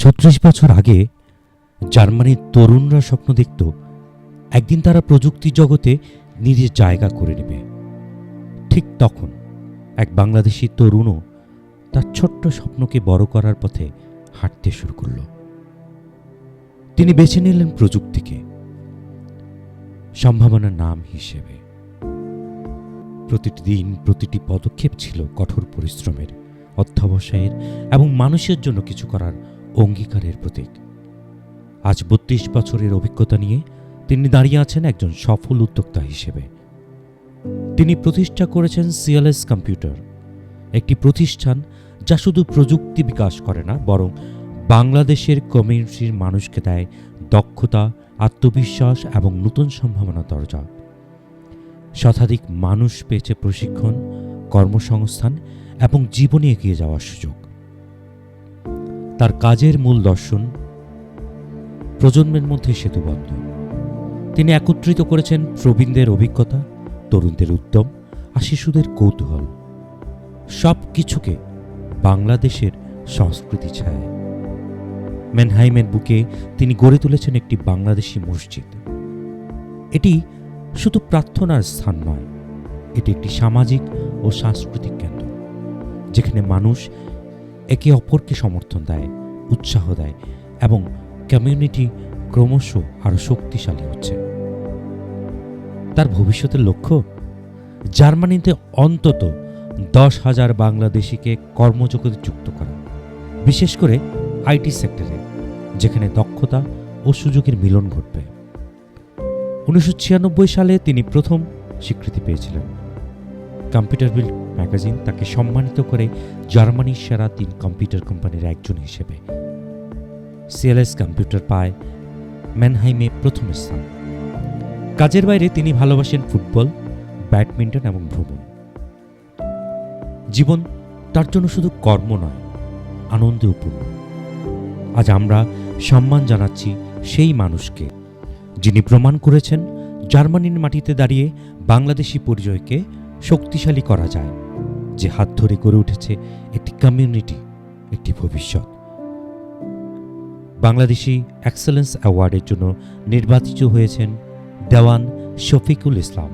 ৩৬ বছর আগে জার্মানির তরুণরা স্বপ্ন দেখত একদিন তারা প্রযুক্তি জগতে নিজের জায়গা করে নেবে। ঠিক তখন এক বাংলাদেশি তরুণও তার ছোট্ট স্বপ্নকে বড় করার পথে হাঁটতে শুরু করল। তিনি বেছে নিলেন প্রযুক্তিকে সম্ভাবনার নাম হিসেবে। প্রতিটি দিন, প্রতিটি পদক্ষেপ ছিল কঠোর পরিশ্রমের, অধ্যবসায়ের এবং মানুষের জন্য কিছু করার অঙ্গীকারের প্রতীক। আজ ৩২ বছরের অভিজ্ঞতা নিয়ে তিনি দাঁড়িয়ে আছেন একজন সফল উদ্যোক্তা হিসেবে। তিনি প্রতিষ্ঠা করেছেন সিএলএস কম্পিউটার, একটি প্রতিষ্ঠান যা শুধু প্রযুক্তি বিকাশ করে না, বরং বাংলাদেশের কমিউনিটির মানুষকে দেয় দক্ষতা, আত্মবিশ্বাস এবং নতুন সম্ভাবনার দরজা। শতাধিক মানুষ পেয়েছে প্রশিক্ষণ, কর্মসংস্থান এবং জীবনে এগিয়ে যাওয়ার সুযোগ। তার কাজের মূল দর্শন প্রজন্মের মধ্যে সেতুবন্ধন। তিনি একত্রিত করেছেন প্রবীণদের অভিজ্ঞতা, তরুণদের উদ্যম আর শিশুদের কৌতূহল, সব কিছুকে বাংলাদেশের সংস্কৃতি ছায়ায়। ম্যানহাইমের বুকে তিনি গড়ে তুলেছেন একটি বাংলাদেশি মসজিদ। এটি শুধু প্রার্থনার স্থান নয়, এটি একটি সামাজিক ও সাংস্কৃতিক কেন্দ্র, যেখানে মানুষ একে অপরকে সমর্থন দেয়, উৎসাহ দেয় এবং কমিউনিটি ক্রমশ আরও শক্তিশালী হচ্ছে। তার ভবিষ্যতের লক্ষ্য জার্মানিতে অন্তত 10,000 বাংলাদেশিকে কর্মজগতে যুক্ত করা, বিশেষ করে আইটি সেক্টরে, যেখানে দক্ষতা ও সুযোগের মিলন ঘটবে। 1996 সালে তিনি প্রথম স্বীকৃতি পেয়েছিলেন। কম্পিউটার বিল্ড ম্যাগাজিন তাকে সম্মানিত করে জার্মানির সেরা 3 কম্পিউটার কোম্পানির একজন হিসেবে। সিএলএস কম্পিউটার পায় ম্যানহাইমে প্রথম স্থান। কাজের বাইরে তিনি ভালোবাসেন ফুটবল, ব্যাডমিন্টন এবং ভ্রমণ। জীবন তার জন্য শুধু কর্ম নয়, আনন্দে পূর্ণ। আজ আমরা সম্মান জানাচ্ছি সেই মানুষকে যিনি প্রমাণ করেছেন জার্মানির মাটিতে দাঁড়িয়ে বাংলাদেশি পরিচয়কে শক্তিশালী করা যায়, যে হাত ধরে গড়ে উঠেছে একটি কমিউনিটি, একটি ভবিষ্যৎ। বাংলাদেশি এক্সেলেন্স অ্যাওয়ার্ডের জন্য নির্বাচিত হয়েছেন দেওয়ান শফিকুল ইসলাম।